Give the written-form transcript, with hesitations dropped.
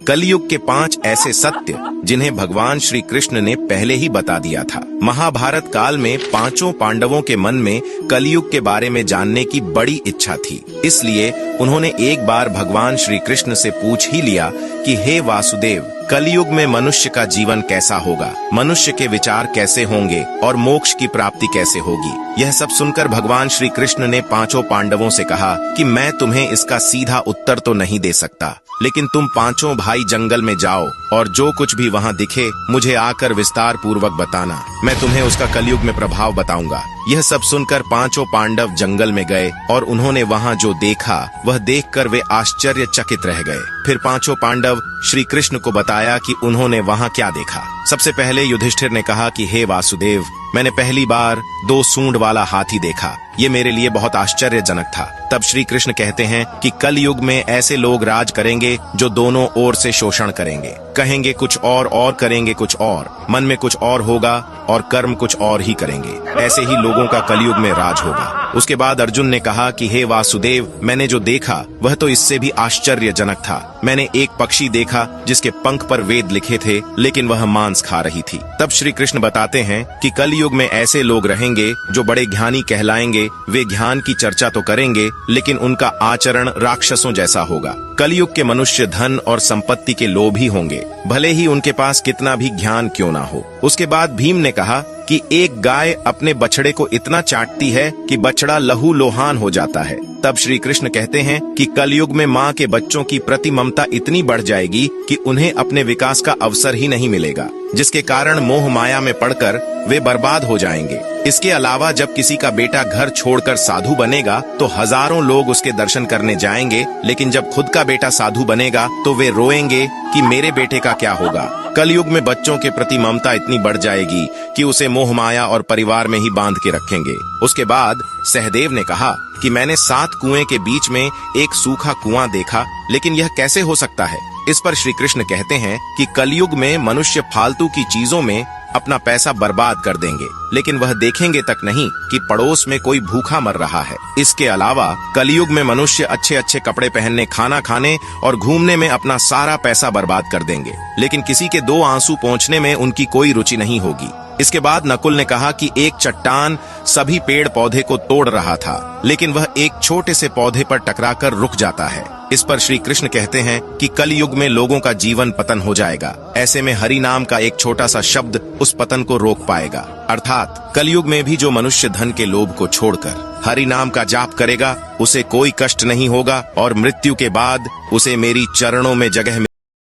कलयुग के 5 ऐसे सत्य जिन्हें भगवान श्री कृष्ण ने पहले ही बता दिया था। महाभारत काल में 5 पांडवों के मन में कलयुग के बारे में जानने की बड़ी इच्छा थी, इसलिए उन्होंने एक बार भगवान श्री कृष्ण से पूछ ही लिया कि हे वासुदेव, कलयुग में मनुष्य का जीवन कैसा होगा, मनुष्य के विचार कैसे होंगे और मोक्ष की प्राप्ति कैसे होगी। यह सब सुनकर भगवान श्री कृष्ण ने 5 पांडवों से कहा कि मैं तुम्हें इसका सीधा उत्तर तो नहीं दे सकता, लेकिन तुम 5 भाई जंगल में जाओ और जो कुछ भी वहाँ दिखे मुझे आकर विस्तार पूर्वक बताना, मैं तुम्हें उसका कलयुग में प्रभाव बताऊंगा। यह सब सुनकर 5 पांडव जंगल में गए और उन्होंने वहाँ जो देखा वह देखकर वे आश्चर्यचकित रह गए। फिर 5 पांडव श्री कृष्ण को बताया कि उन्होंने वहाँ क्या देखा। सबसे पहले युधिष्ठिर ने कहा कि हे वासुदेव, मैंने पहली बार 2 सूंड वाला हाथी देखा, ये मेरे लिए बहुत आश्चर्यजनक था। तब श्री कृष्ण कहते हैं कि कल युग में ऐसे लोग राज करेंगे जो दोनों ओर से शोषण करेंगे, कहेंगे कुछ और करेंगे कुछ और, मन में कुछ और होगा और कर्म कुछ और ही करेंगे। ऐसे ही लोगों का कलयुग में राज होगा। उसके बाद अर्जुन ने कहा कि हे वासुदेव, मैंने जो देखा वह तो इससे भी आश्चर्यजनक था। मैंने एक पक्षी देखा जिसके पंख पर वेद लिखे थे, लेकिन वह मांस खा रही थी। तब श्री कृष्ण बताते हैं कि कलयुग में ऐसे लोग रहेंगे जो बड़े ज्ञानी कहलाएंगे, वे ज्ञान की चर्चा तो करेंगे लेकिन उनका आचरण राक्षसों जैसा होगा। कलयुग के मनुष्य धन और संपत्ति के लोभी होंगे, भले ही उनके पास कितना भी ज्ञान क्यों ना हो। उसके बाद भीम ने कहा कि एक गाय अपने बछड़े को इतना चाटती है कि बछड़ा लहू लोहान हो जाता है। तब श्री कृष्ण कहते हैं कि कलयुग में माँ के बच्चों की प्रति ममता इतनी बढ़ जाएगी कि उन्हें अपने विकास का अवसर ही नहीं मिलेगा, जिसके कारण मोह माया में पड़कर वे बर्बाद हो जाएंगे। इसके अलावा जब किसी का बेटा घर छोड़कर साधु बनेगा तो हजारों लोग उसके दर्शन करने जाएंगे, लेकिन जब खुद का बेटा साधु बनेगा तो वे रोएंगे कि मेरे बेटे का क्या होगा। कलयुग में बच्चों के प्रति ममता इतनी बढ़ जाएगी कि उसे मोह माया और परिवार में ही बांध के रखेंगे। उसके बाद सहदेव ने कहा कि मैंने 7 कुएं के बीच में एक सूखा कुआं देखा, लेकिन यह कैसे हो सकता है। इस पर श्री कृष्ण कहते हैं कि कलयुग में मनुष्य फालतू की चीजों में अपना पैसा बर्बाद कर देंगे, लेकिन वह देखेंगे तक नहीं कि पड़ोस में कोई भूखा मर रहा है। इसके अलावा कलयुग में मनुष्य अच्छे अच्छे कपड़े पहनने, खाना खाने और घूमने में अपना सारा पैसा बर्बाद कर देंगे, लेकिन किसी के 2 आंसू पोंछने में उनकी कोई रुचि नहीं होगी। इसके बाद नकुल ने कहा कि एक चट्टान सभी पेड़ पौधे को तोड़ रहा था, लेकिन वह एक छोटे से पौधे पर टकराकर रुक जाता है। इस पर श्री कृष्ण कहते हैं कि कलयुग में लोगों का जीवन पतन हो जाएगा। ऐसे में हरि नाम का एक छोटा सा शब्द उस पतन को रोक पाएगा। अर्थात कलयुग में भी जो मनुष्य धन के लोभ को छोड़कर हरि नाम का जाप करेगा, उसे कोई कष्ट नहीं होगा और मृत्यु के बाद उसे मेरी चरणों में जगह